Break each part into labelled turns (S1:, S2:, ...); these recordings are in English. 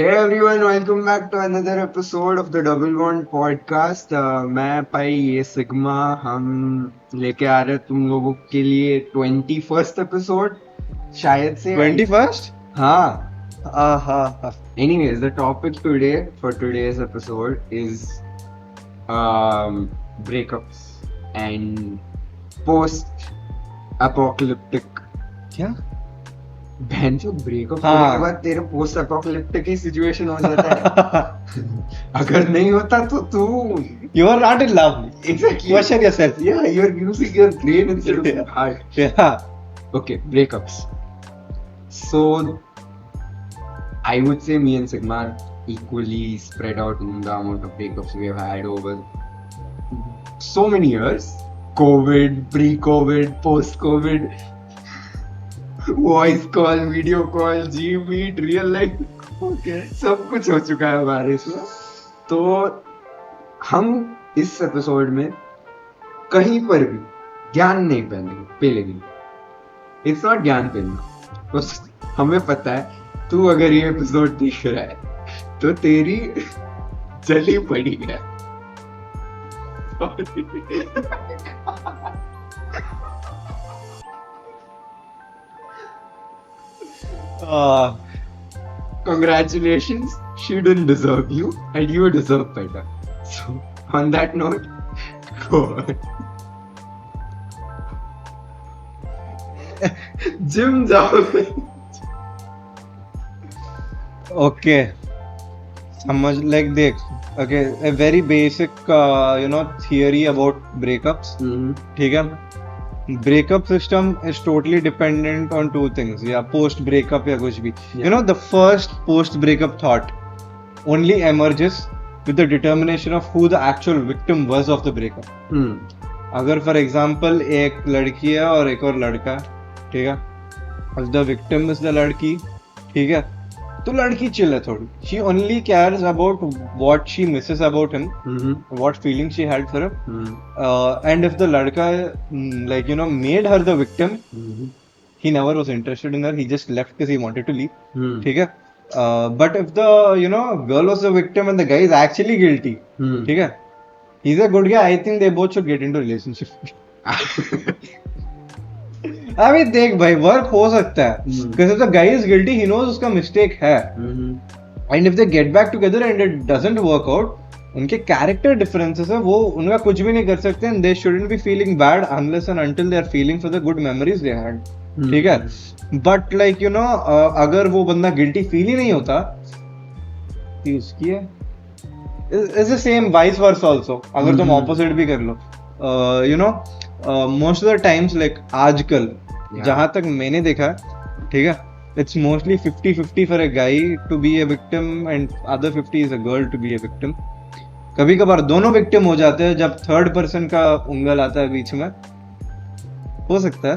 S1: Hey everyone, welcome back to another episode of the Double One podcast. मैं भाई ये sigma हम लेके आ रहे हैं तुम लोगों के लिए 21st एपिसोड शायद से
S2: 21st?
S1: हाँ.
S2: हाँ.
S1: Anyways, the topic today for today's episode is breakups and post-apocalyptic.
S2: क्या?
S1: बहन जो ब्रेकअप
S2: हाँ.
S1: होने के बाद तेरे पोस्ट अपोकलिप्टिक ही सिचुएशन हो जाता है. अगर नहीं होता तो तू
S2: You are not in love.
S1: exactly
S2: Question yourself.
S1: yeah, you're using your brain instead of your heart.
S2: Yeah.
S1: Okay, breakups. So I would say me and Sigma are equally spread out in the amount of breakups we have had over so many years. COVID, pre-COVID, post-COVID, voice call, video call, G Meet, real life, सब कुछ हो चुका है हमारे इसमें. तो हम इस एपिसोड में कहीं पर भी ज्ञान नहीं पेलेंगे. इट्स नॉट ज्ञान पेलना, बस हमें पता है तू अगर ये एपिसोड देख रहा है तो तेरी जली पड़ी है. Congratulations, she didn't deserve you and you deserve better. So, on that note, go on. Gym जाओ.
S2: Okay. समझ like देख. Okay, a very basic theory about breakups. ठीक है? Breakup system is totally dependent on two things. या post breakup या कुछ भी.
S1: Yeah.
S2: You know, the first post breakup thought only emerges with the determination of who the actual victim was of the breakup. अगर for example एक लड़की है और एक और लड़का, ठीक है, द विक्टिम इज द लड़की, ठीक है, तो लड़की चिल है थोड़ी. She only cares about what she Mrs about him, what feeling she had for him. And if the लड़का like made her the victim, he never was interested in her, he just left because he wanted to leave. ठीक है. But if the girl was the victim and the guy is actually guilty, ठीक है, he's a good guy, I think they both should get into relationship. अभी देख भाई, work हो सकता है because if the guy is guilty, he knows उसका mistake है, and if they get back together and it doesn't work out, उनके character differences है, वो उनका कुछ भी नहीं कर सकते, and they shouldn't be feeling bad unless and until they are feeling for the good memories they had. ठीक है. बट लाइक अगर वो बंदा गिल्टी फील ही नहीं होता कि उसकी है, is the same vice versa also. अगर तुम ऑपोजिट भी कर लो, most of the times like आजकल जहां तक मैंने देखा, ठीक है, it's mostly 50-50 for a guy to be a victim and other 50 is a girl to be a victim. कभी कभार दोनों विक्टिम हो जाते हैं जब थर्ड पर्सन का उंगल आता है बीच में, हो सकता है.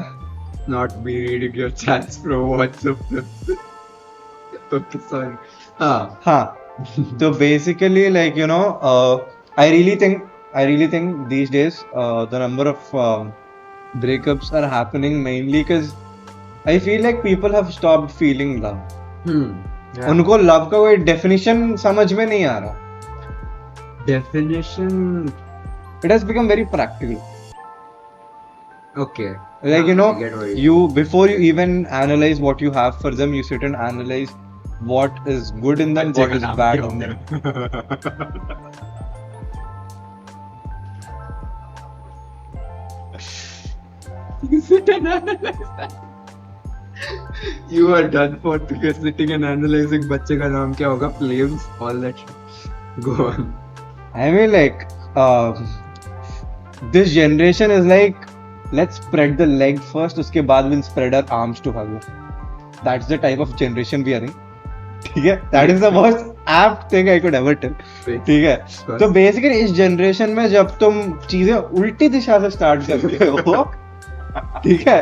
S1: Not be reading your chats from WhatsApp. Okay, sorry.
S2: हाँ. तो basically like I really think these days the number of breakups are happening mainly because I feel like people have stopped feeling love.
S1: Yeah.
S2: उनको love का कोई definition समझ में नहीं आ रहा.
S1: Definition.
S2: It has become very practical.
S1: Okay.
S2: Like
S1: I get what
S2: you before you even analyze what you have for them, you sit and analyze what is good in them, what is bad in them.
S1: You sit and analyze that. You are done for because sitting and analyzing बच्चे का नाम क्या होगा, flames, all that shit. Go on.
S2: I mean like this generation is like, let's spread the leg first, उसके बाद we'll spread our arms to hug. That's the type of generation we are in. ठीक है. That is the most apt thing I could ever tell. ठीक है. तो basically इस generation में जब तुम चीजें उल्टी दिशा से स्टार्ट करते हो, ठीक है,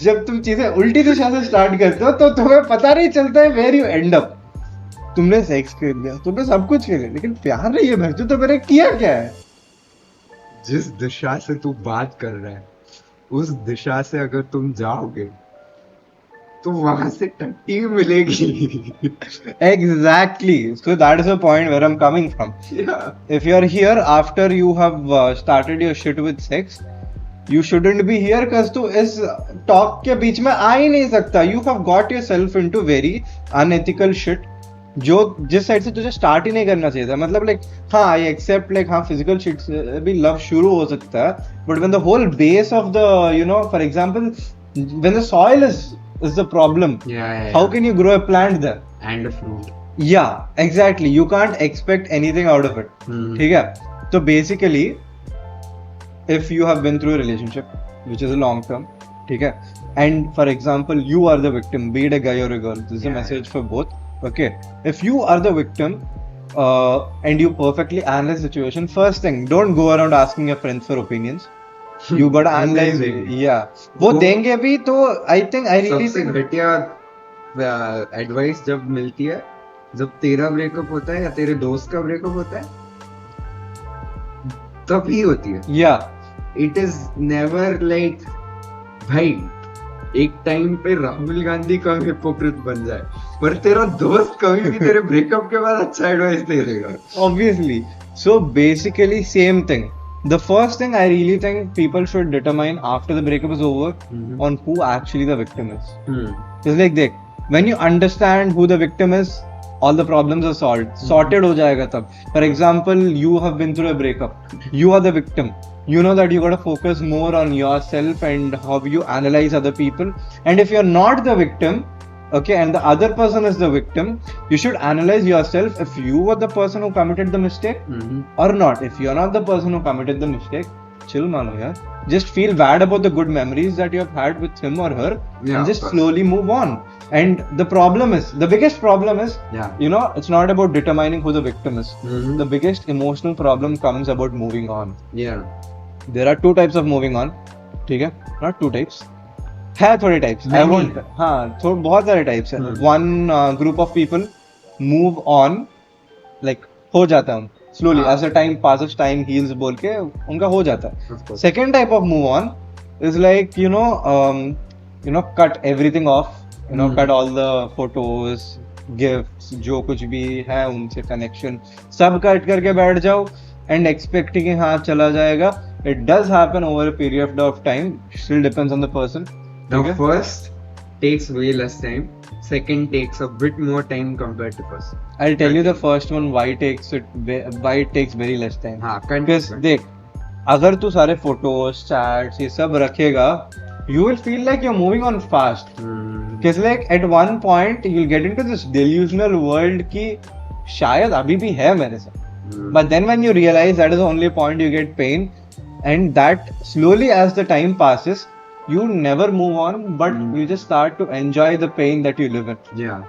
S2: जब तुम चीजें उल्टी दिशा से स्टार्ट करते हो तो तुम्हें पता नहीं चलता है वेयर यू एंड अप. तुमने सेक्स कर लिया, तुमने सब कुछ कर लिया, लेकिन प्यार नहीं है भैया, तो मैंने किया क्या है.
S1: जिस दिशा से तू बात कर रहा है उस दिशा से अगर तुम जाओगे तो वहां से टट्टी मिलेगी.
S2: Exactly. So that is the point where I'm coming from.
S1: Yeah.
S2: If you're here after you have started your shit with sex, you shouldn't be here because तू इस talk के बीच में आ ही नहीं सकता. You have got yourself into very unethical shit. जो जिस side से तुझे स्टार्ट ही नहीं करना चाहिए था. मतलब लाइक हाँ आई एक्सेप्ट लाइक हाँ फिजिकल शिट से भी लव शुरू हो सकता है, but when the whole base of the you know for example when the soil is the problem, how can you grow a plant there
S1: and fruit.
S2: Yeah exactly, you can't expect anything out of it. ठीक है, तो basically if you have been through a relationship which is a long term, ठीक है, and for example you are the victim, be it a guy or a girl, this is a message for both. Okay, if you are the victim and you perfectly analyze the situation, first thing, don't go around asking your friends for opinions. You gotta analyze it. Yeah, वो देंगे भी तो I think I really
S1: सबसे घटिया advice जब मिलती है जब तेरा ब्रेकअप होता है या तेरे दोस्त का ब्रेकअप होता है तभी होती है.
S2: yeah,
S1: it is never like भाई एक टाइम पे राहुल गांधी का हिपोक्रेट बन जाए पर तेरा दोस्त कभी भी तेरे ब्रेकअप के बाद अच्छा एडवाइस दे देगा.
S2: obviously. So basically same thing. The first thing I really think people should determine after the breakup is over on who actually the victim is. It's like देख, when you understand who the victim is, all the problems are sorted हो जाएगा तब. For example, you have been through a breakup, you are the victim, you know that you gotta focus more on yourself and how you analyze other people. And if you're not the victim, okay, and the other person is the victim, you should analyze yourself if you were the person who committed the mistake or not. If you're not the person who committed the mistake, chill mano yaar, just feel bad about the good memories that you have had with him or her, and just slowly move on. And the problem is, the biggest problem is, you know, it's not about determining who the victim is. The biggest emotional problem comes about moving on. There are two types of moving on, ठीक है, not two types, है थोड़े types. I won't, हाँ थोड़े बहुत सारे types हैं. One group of people move on, like हो जाता है slowly as the time passes, time heals बोल के उनका हो जाता है. Second type of move on is like you know cut everything off, you know cut all the photos, gifts, जो कुछ भी है उनसे connection सब कट करके बैठ जाओ and expecting कि हाँ चला जाएगा. It does happen over a period of time, still depends on the person.
S1: The first takes way less time, second takes a bit more time compared to first.
S2: I'll tell you the first one why it takes very less time.
S1: हाँ,
S2: because देख, अगर तू सारे photos, chats ये सब रखेगा, you will feel like you're moving on fast. Because like at one point you'll get into this delusional world कि शायद अभी भी है मेरे साथ. But then when you realize that is the only point you get pain, and that slowly as the time passes, you never move on, but you just start to enjoy the pain that you live in.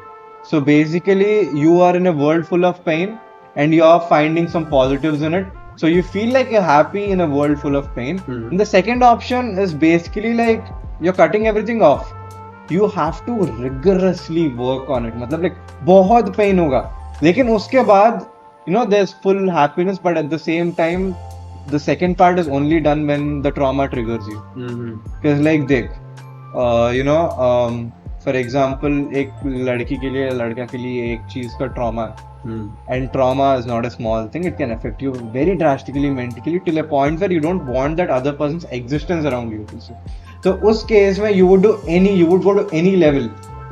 S2: So basically you are in a world full of pain and you are finding some positives in it. So you feel like you're happy in a world full of pain. And the second option is basically like you're cutting everything off. You have to rigorously work on it. मतलब like बहुत pain होगा, लेकिन उसके बाद you know there's full happiness, but at the same time the second part is only done when the trauma triggers you. Because like देख you know for example एक लड़की के लिए लड़का के लिए एक चीज का trauma है, and trauma is not a small thing. It can affect you very drastically mentally till a point where you don't want that other person's existence around you. So उस case में you would go to any level.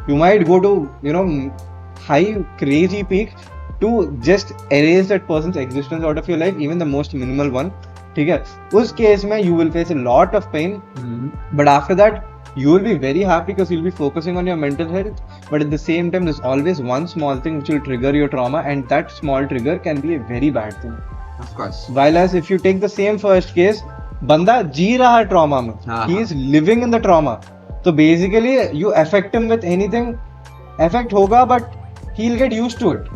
S2: You might go to you know high crazy peak to just erase that person's existence out of your life, even the most minimal one. ठीक है, उस case में you will face a lot of pain, but after that you will be very happy because you'll be focusing on your mental health. But at the same time there's always one small thing which will trigger your trauma, and that small trigger can be a very bad thing.
S1: Of course.
S2: While as if you take the same first case, बंदा जी रहा है trauma में, he is living in the trauma. So basically you affect him with anything, affect होगा, but he'll get used to it.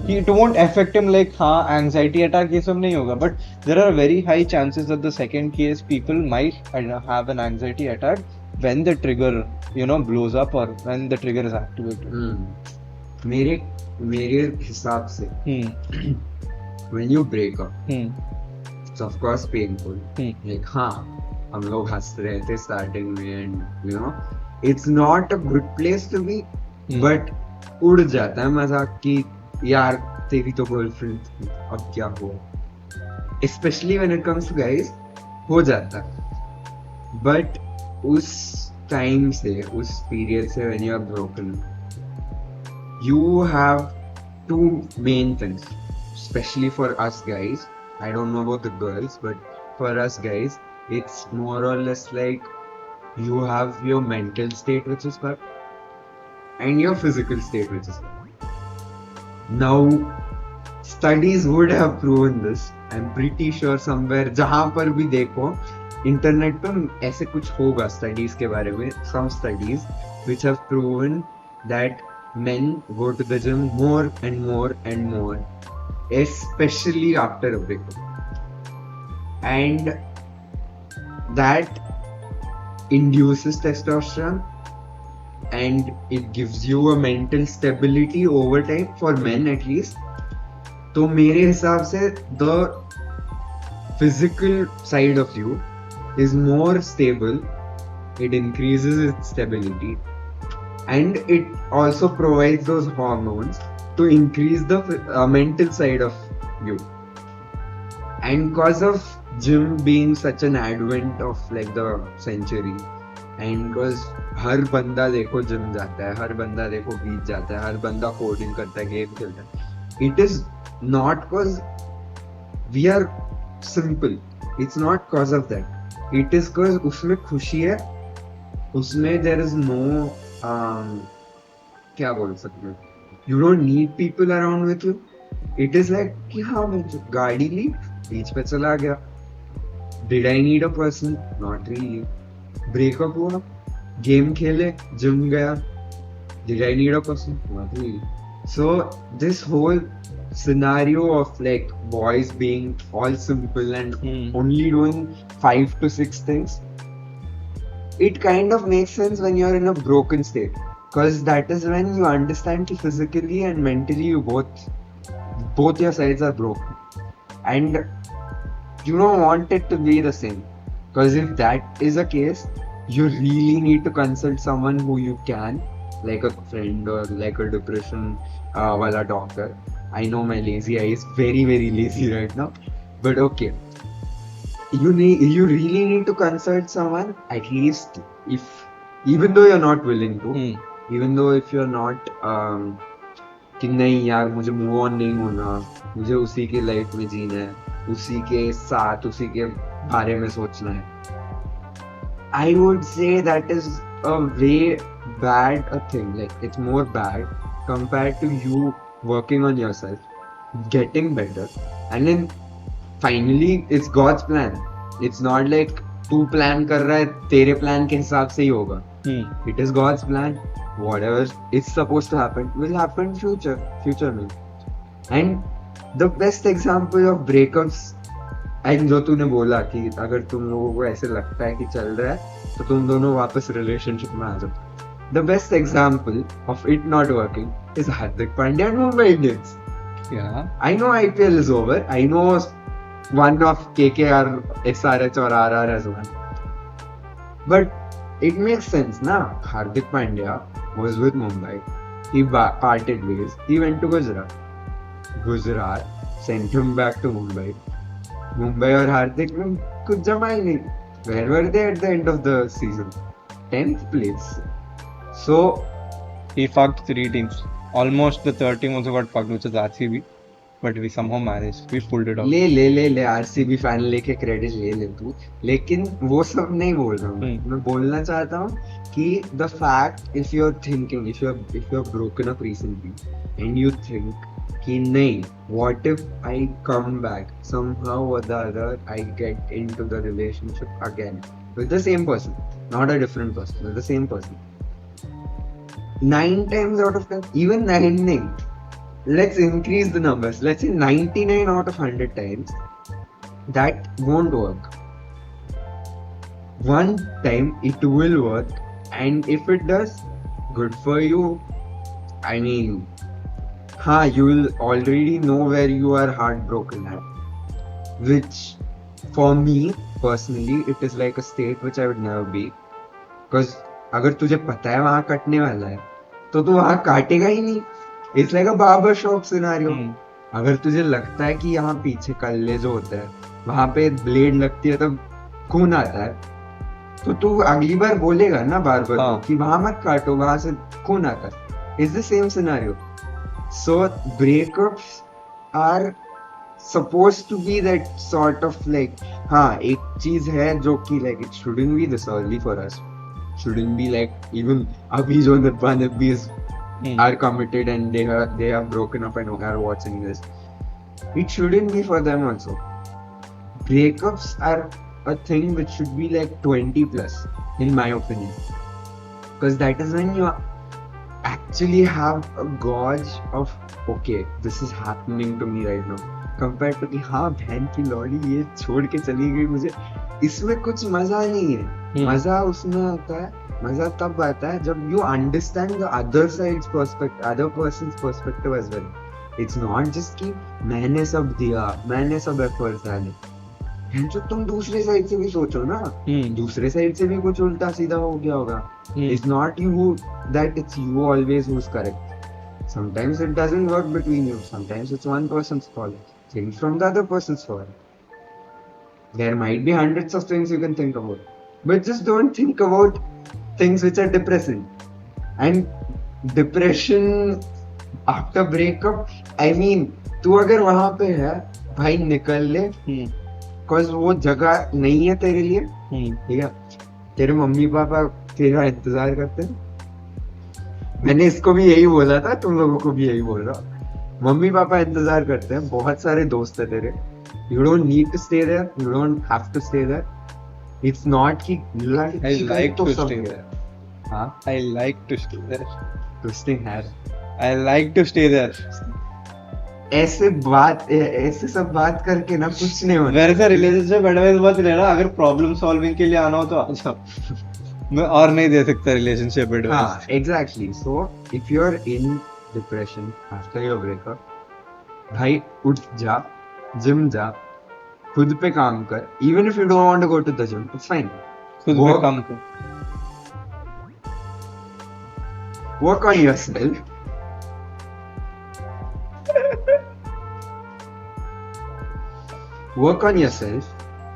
S2: It won't affect him like हाँ anxiety attack ये सब नहीं होगा. But there are very high chances that the second case people might have an anxiety attack when the trigger you know blows up or when the trigger is activated.
S1: मेरे हिसाब से when you break up, it's of course painful. Like हाँ हम लोग हंस रहे थे starting में and you know it's not a good place to be, but उड़ जाता है मजाक कि यार तेरी तो गर्लफ्रेंड थी अब क्या हुआ, especially when it comes to guys हो जाता है. But उस टाइम से, उस पीरियड से when you are broken, you have two main things, especially for us guys. I don't know about the girls, but for us guys, it's more or less like you have your mental state which is fucked and your physical state which is fucked. Now, studies would have proven this. I'm pretty sure somewhere जहाँ पर भी देखो internet पे ऐसे कुछ होगा studies के बारे में, some studies which have proven that men go to the gym more and more and more, especially after a breakup, and that induces testosterone and it gives you a mental stability over time, for men at least. तो मेरे हिसाब से the physical side of you is more stable, it increases its stability, and it also provides those hormones to increase the mental side of you. And because of gym being such an advent of like the century, and because हर बंदा देखो gym जाता है, हर बंदा देखो बीच जाता है, हर बंदा coding करता है, गेम खेलता है, it is not because we are simple, it's not because of that, it is because उसमें खुशी है, उसमें there is no क्या बोल सकते हैं, you don't need people around with you. It is like कि हाँ मैं गाड़ी ली बीच पे चला गया, did I need a person? Not really. Breakup हुआ, गेम खेले, जिम गया, did I need a person? Not really. So this whole scenario of like boys being all simple and only doing 5 to 6 things, it kind of makes sense when you're in a broken state, because that is when you understand that physically and mentally you both your sides are broken, and you don't want it to be the same, because if that is the case, you really need to consult someone who you can, like a friend or like a depression wala doctor. I know my lazy eye is very very lazy right now, but okay, you really need to consult someone, at least if, even though you're not willing to, even though if you're not कि नहीं यार मुझे move on नहीं होना, मुझे उसी के life में जीना है, उसी के साथ उसी के बारे में सोचना है, I would say that is a way bad a thing, like it's more bad compared to you working on yourself, getting better, and then finally it's God's plan. It's not like तू plan कर रहा है तेरे plan के हिसाब से ही होगा. It is God's plan. Whatever is supposed to happen will happen future में. And the best example of breakups, and जो तूने बोला कि अगर तुम लोगों को ऐसे लगता है कि चल रहा है तो तुम दोनों वापस रिलेशनशिप में आ जाओ. The best example of it not working is Hardik Pandya and Mumbai Indians.
S2: Yeah.
S1: I know IPL is over. I know one of KKR, SRH or RR has won. But it makes sense now. Hardik Pandya was with Mumbai. He parted ways. He went to Gujarat. Gujarat sent him back to Mumbai. Mumbai और हार्दिक में कुछ जमा ही नहीं. Where were they at the end of the season? 10th place. So
S2: he fucked 3 teams. Almost the third team also got fucked, which is RCB. But we somehow managed. We pulled it off.
S1: ले RCB fan लेके credit ले तू. लेकिन वो सब नहीं बोल रहा हूँ. मैं बोलना चाहता हूँ कि the fact, if you're thinking, if you're broken up recently and you think कि नहीं, what if I come back somehow or the other, I get into the relationship again with the same person, not a different person, with the same person. 9 times out of 10, even 9 nahi, let's increase the numbers. Let's say 99 out of 100 times, that won't work. One time it will work, and if it does, good for you. I mean, you will already know where you are heartbroken at. Which, for me personally, it is like a state which I would never be. Because अगर तुझे पता है वहां कटने वाला है तो तू वहां काटेगा ही नहीं. It's like a barber shop scenario. अगर तुझे लगता है कि यहाँ पीछे कल्ले जो होता है वहां पे ब्लेड लगती है तब खून आता है तो तू अगली बार बोलेगा ना बार्बर को कि वहां मत काटो वहां से खून आता है. It's the same scenario. So breakups are supposed to be that sort of like हाँ एक चीज है जो कि like it shouldn't be this early for us. Shouldn't be like even अभी जो Nabis are committed and they have broken up and are watching this. It shouldn't be for them also. Breakups are a thing which should be like 20 plus in my opinion. Because that is when you actually have a gauge of okay this is happening to me right now. Compare to कि हाँ बहन की लौड़ी ये छोड़ के चली गई मुझे इसमें कुछ मजा नहीं है. मजा उसमें आता है. मजा तब आता है जब you understand the other side's perspective other person's perspective as well. It's not just कि मैंने सब दिया मैंने सब एफर्ट्स डाले. जो तुम दूसरे साइड से भी सोचो ना दूसरे साइड से भी कुछ उल्टा सीधा हो गया होगा. It's not you that it's you always who is correct. Sometimes it doesn't work between you. Sometimes it's one person's fault. Things from the other person's fault. There might be hundreds of things you can think about. But just don't think about things which are depressing. And depression after breakup, I mean, तू अगर वहाँ पे है, भाई निकल ले. Cause वो जगह नहीं है तेरे लिए. ठीक है? तेरे मम्मी पापा तेरा इंतजार करते हैं. मैंने इसको भी यही बोला था तुम लोगों को भी यही बोल रहा हूँ. मम्मी पापा इंतजार करते हैं. बहुत सारे दोस्त है तेरे. You don't need to stay there. You don't have to stay there. It's not कि
S2: I like to stay there.
S1: हाँ
S2: I like to stay there.
S1: To stay here.
S2: I like to stay there.
S1: ऐसे सब बात करके ना कुछ नहीं होना.
S2: मेरे से रिलेशनशिप एडवाइस मत लेना. अगर प्रॉब्लम सॉल्विंग के लिए आना हो तो आ जाओ. मैं और नहीं दे सकता रिलेशनशिप एडवाइस.
S1: हाँ exactly. So if you are in depression after your breakup भाई उठ जा जिम जा खुद पे काम कर. Even if you don't want to go to the gym it's fine.
S2: खुद पे काम कर.
S1: Work on yourself. Work on yourself.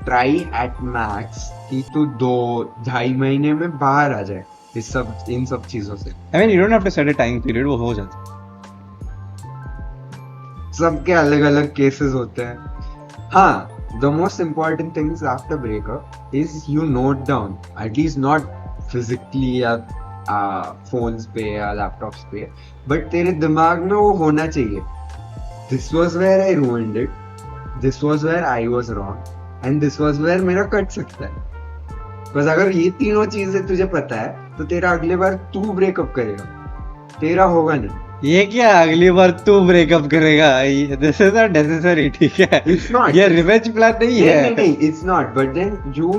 S1: Try at max कि तू 2-2.5 महीने में बाहर आ जाए इन सब चीजों से.
S2: I mean, you don't have to set a time period. वो हो जाता है.
S1: सबके अलग अलग केसेस होते हैं. हाँ the most important things after breakup is you note down at least not physically या phones पे या laptops पे but तेरे दिमाग में वो होना चाहिए. This was where I ruined it. This was where I was wrong. And this was where मेरा कट सकता है. बस अगर ये तीनों चीजें तुझे पता है तो तेरा अगले बार तू ब्रेकअप करेगा. तेरा होगा नहीं.
S2: ये क्या अगली बार तू ब्रेकअप करेगा? This is not necessary. ठीक है.
S1: It's not.
S2: ये रिवेंज प्लान नहीं है.
S1: नहीं it's not. But then you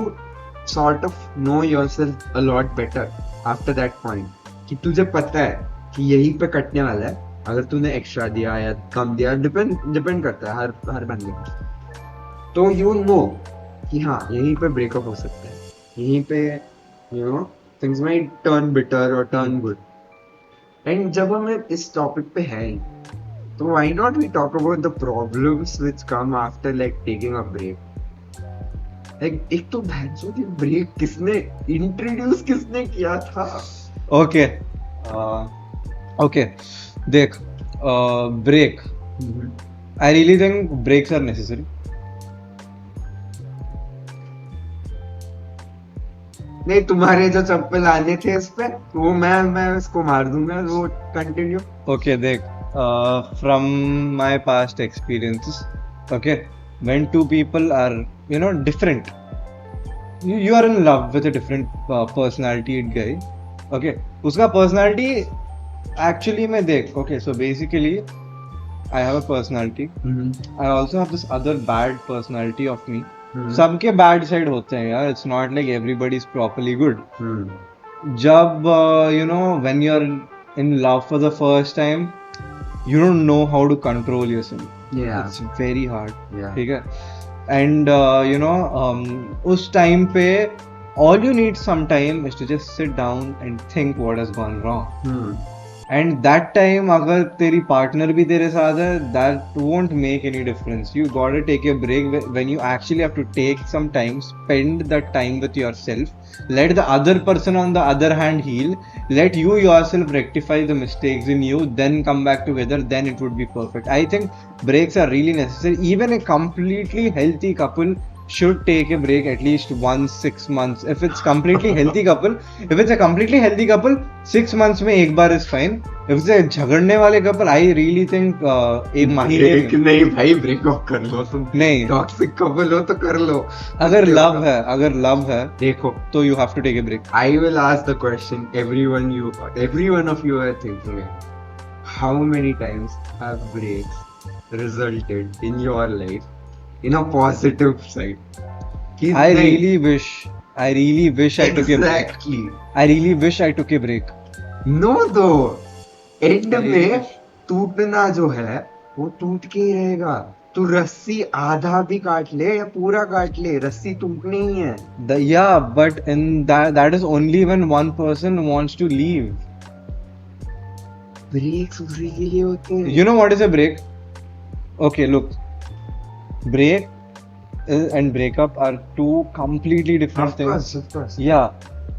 S1: sort of know yourself a lot better after that point कि तुझे पता है कि यहीं पे कटने वाला है. अगर तूने एक्स्ट्रा दिया या कम दिया डिपेंड करता है हर बंदे पे. तो यू नो कि हाँ यहीं पे ब्रेकअप हो सकता है. यहीं पे you know things might turn bitter और टर्न गुड. एंड जब हम इस टॉपिक पे हैं तो why not we talk about the problems which come after like taking a break. Like एक तो भैंसों की ब्रेक किसने इंट्रोड्यूस किया था.
S2: ओके देख break. I really think breaks are necessary.
S1: नहीं तुम्हारे जो चप्पल आने थे इस पे वो मैं इसको मार दूंगा. वो कंटिन्यू.
S2: ओके देख from my past experiences. Okay when two people are different, you are in love with a different personality guy. Okay, उसका personality actually मैं देख. Okay, so basically I have a personality. I also have this other bad personality of me. सबके bad side होते हैं यार. It's not like everybody is properly good. जब when you are in love for the first time you don't know how to control yourself. It's very hard. ठीक है. And उस time पे all you need some time is to just sit down and think what has gone wrong. And that time अगर तेरी partner भी तेरे साथ है, that won't make any difference. You gotta take a break when you actually have to take some time, spend that time with yourself. Let the other person on the other hand heal. Let you yourself rectify the mistakes in you, then come back together, then it would be perfect. I think breaks are really necessary. Even a completely healthy couple should take a break at least once 6 months. If it's a completely healthy couple, 6 months में एक बार is fine. If it's a झगड़ने वाले couple, I really think एक महीने में
S1: नहीं भाई breakup कर लो तुम.
S2: नहीं,
S1: टॉक्सिक कपल हो तो कर लो.
S2: अगर लव है
S1: देखो
S2: तो you have to take a break.
S1: I will ask the question every one of you are thinking it. How many times have breaks resulted in your life in a positive side?
S2: I really wish I took a break.
S1: Exactly.
S2: I really wish I took a break.
S1: No though. And में टूटना जो है वो टूट के ही रहेगा. तू रस्सी आधा भी काट ले या पूरा काट ले, रस्सी टूटनी ही है.
S2: Yeah, but in that is only when one person wants to leave.
S1: Breaks उसी के लिए होते हैं.
S2: You know what is a break? Okay, look. Break and breakup are two completely different things.
S1: Of course.
S2: Yeah.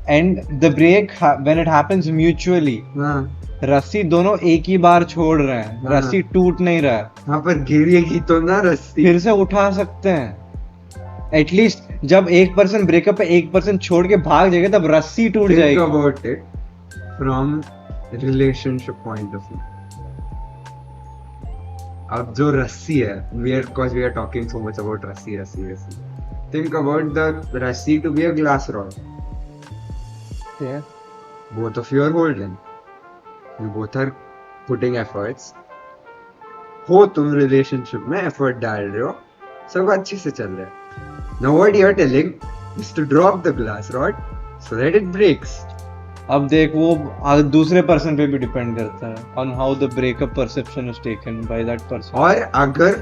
S2: And the break when it happens mutually.
S1: हाँ.
S2: रस्सी दोनों एक ही बार छोड़ रहे हैं.
S1: हाँ.
S2: रस्सी टूट नहीं रहा है.
S1: हाँ पर गिरेगी तो ना रस्सी.
S2: फिर से उठा सकते हैं. एटलीस्ट जब एक पर्सन ब्रेकअप पे एक पर्सन छोड़ के भाग जाएगा तब रस्सी टूट जाएगी.
S1: Think about it from relationship point of view. अब जो रस्सी है, we are talking so much about रस्सी. Think about the रस्सी to be a glass rod.
S2: Yeah.
S1: Both of you are holding. You both are putting efforts. हो तुम relationship में effort डाल रहे हो, सब अच्छे से चल रहा है. Now what you are telling is to drop the glass rod so that it breaks.
S2: अब देख वो दूसरे पर्सन पे भी डिपेंड करता है on how the breakup perception is taken by that person.
S1: और अगर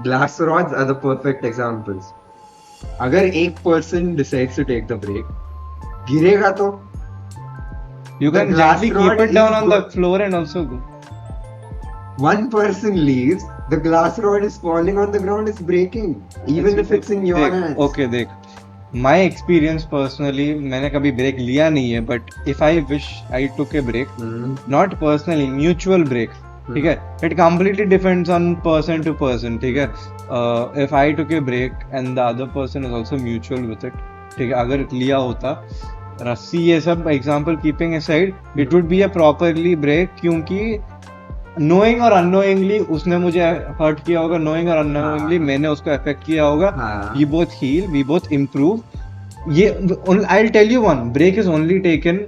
S1: glass rods are the perfect examples. अगर एक person decides to take the break, गिरेगा तो
S2: You can
S1: glass
S2: gently
S1: rod
S2: keep it down
S1: is
S2: on the
S1: good.
S2: floor and also go.
S1: one person leaves, the glass rod is falling on the ground, it's breaking, even if it's in your
S2: देख,
S1: hands.
S2: okay देख, my experience personally, मैंने कभी break लिया नहीं है, but if I wish I took a break, not personally, mutual break, ठीक है, it completely depends on person to person, ठीक है. If I took a break and the other person is also mutual with it, ठीक है, अगर लिया होता रस्सी ये सब example keeping aside, it would be a properly break, क्योंकि नोइंग और अननोइंगली उसने मुझे हर्ट किया होगा, नोइंग और अननोइंगली मैंने उसको अफेक्ट किया होगा. We both heal, we both improve. ये I will tell you one, break is only taken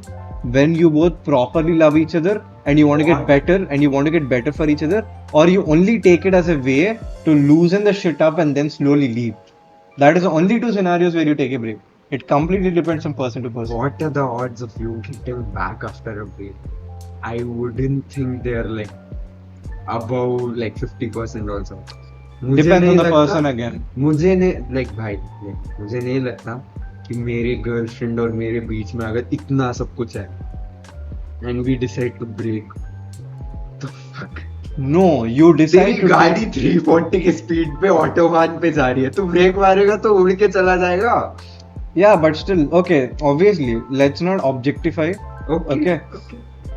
S2: when you both properly love each other and you want to get better and you want to get better for each other, or you only take it as a way to loosen the shit up and then slowly leave. That is the only two scenarios where you take a break. It completely depends on person to person.
S1: What are the odds of you getting back after a break? I wouldn't think they're like above like 50% also.
S2: Depends on the person again.
S1: मुझे नहीं like भाई, मुझे नहीं लगता कि मेरे girlfriend और मेरे बीच में अगर इतना सब कुछ है and we decide to break, the fuck.
S2: No, you decide
S1: तेरी
S2: to
S1: गाड़ी 340 की स्पीड पे ऑटोबान पे जा रही है, तू ब्रेक मारेगा तो उड़ के चला जाएगा.
S2: Yeah, but still, okay, obviously, let's not objectify. Okay.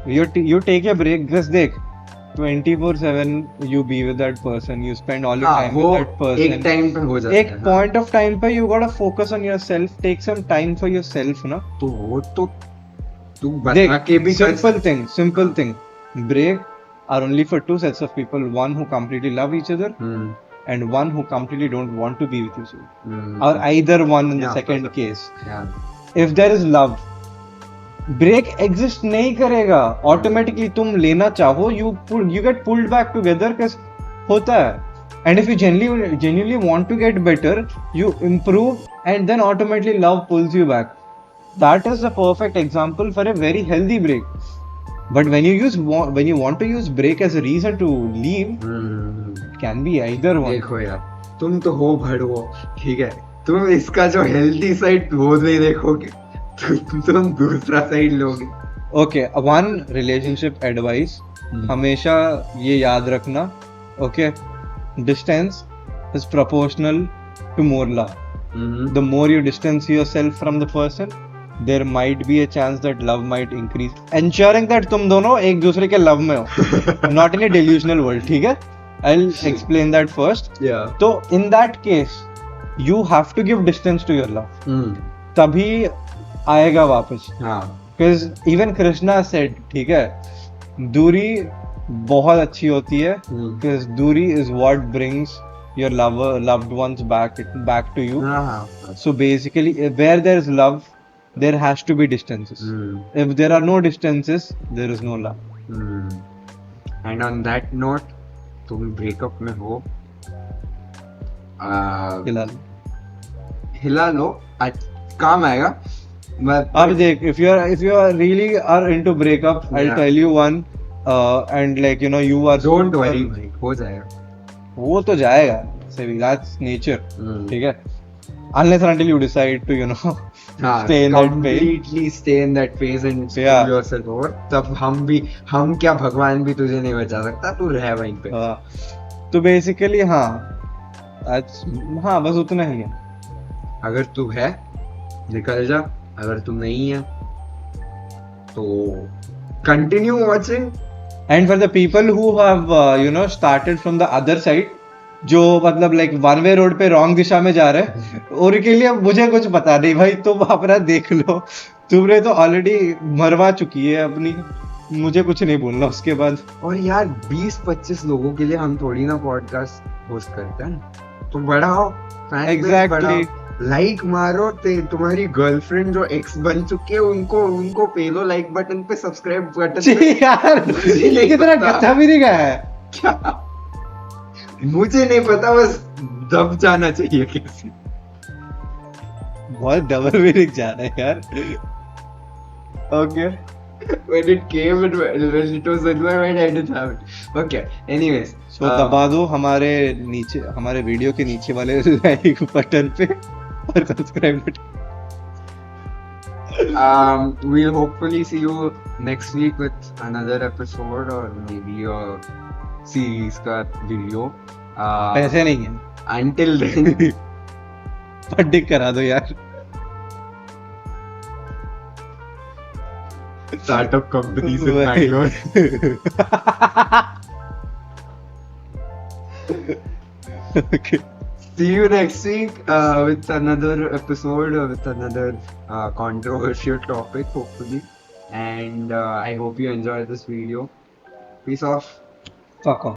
S2: You take a break, just देख 24/7 you be with that person, you spend all your time with that person.
S1: एक टाइम पे हो जाता
S2: एक
S1: है.
S2: point of time पे you gotta focus on yourself, take some time for yourself, ना.
S1: तो वो तो तू बता
S2: देख,
S1: के भी कर
S2: simple thing. Break are only for two sets of people, one who completely love each other and one who completely don't want to be with each other, or either one in the second case. If there is love, break exist नहीं करेगा automatically. तुम लेना चाहो, you get pulled back together, कैसे होता है. And if you genuinely want to get better, you improve and then automatically love pulls you back. That is the perfect example for a very healthy break. But when you want to use break as a reason to leave, it can be either one.
S1: देखो यार, तुम तो हो भड़ो, ठीक है, तुम इसका जो हेल्थी साइड वो नहीं देखोगे, तुम दूसरा साइड लोगे।
S2: ओके, वन रिलेशनशिप एडवाइस, हमेशा ये याद रखना, okay, distance is proportional to more love. The more you distance yourself from the person, there might be a chance that love might increase. Ensuring that तुम दोनों एक दूसरे के love में हो, not in a delusional world, ठीक है? I'll explain that first.
S1: Yeah.
S2: तो in that case, you have to give distance to your love. तभी आएगा वापस.
S1: हाँ.
S2: Because even Krishna said, ठीक है, दूरी बहुत अच्छी होती है. Because दूरी is what brings your loved ones back to you. So basically, where there is love, there has to be distances. If there are no distances, there is no love.
S1: And on that note, तुम breakup में हो, हिला लो, काम आएगा.
S2: अब देख, if you are really are into breakup, I'll tell you one, and like you know you are.
S1: Don't worry, हो जाएगा.
S2: वो तो जाएगा, that's nature, ठीक है? Unless and until you decide to, you know, stay in that phase.
S1: Completely stay in that phase and screw yourself over. तब हम क्या, भगवान भी तुझे नहीं बचा सकता, तू रह वहीं पे.
S2: तो basically हाँ, बस उतना ही है.
S1: अगर तू है, निकल जा. अगर तू नहीं है, तो continue watching.
S2: And for the people who have you know started from the other side, जो मतलब लाइक वन वे रोड पे रॉन्ग दिशा में जा रहे हैं, और के लिए मुझे कुछ पता नहीं भाई, तुम अपना देख लो. तुमने तो ऑलरेडी मरवा चुकी है अपनी, मुझे कुछ नहीं बोलना उसके बाद.
S1: और यार 20-25 लोगों के लिए हम थोड़ी ना पॉडकास्ट होस्ट करते हैं. तुम बड़ा हो,
S2: एग्जैक्टली,
S1: लाइक मारो. तुम्हारी गर्लफ्रेंड जो एक्स बन चुकी है, उनको पे लो लाइक बटन पे, सब्सक्राइब बटन पे.
S2: यार कितना गधा भी नहीं गया है
S1: क्या, मुझे नहीं पता, बस दब जाना चाहिए कैसे.
S2: बहुत डबल मीनिंग जा रहा है यार. Okay,
S1: when it came and when it was in my mind, I didn't have it. Okay, anyways,
S2: so दबा दो हमारे वीडियो के नीचे वाले लाइक बटन पे और subscribe button.
S1: We'll hopefully see you next week with another episode or maybe a series का video.
S2: पैसे नहीं है.
S1: Until then,
S2: फटिक करा दो यार.
S1: Startup companies in Bangalore.
S2: Okay.
S1: See you next week with another episode or with another controversial topic, hopefully. And I hope you enjoyed this video. Peace off.
S2: Fuck off.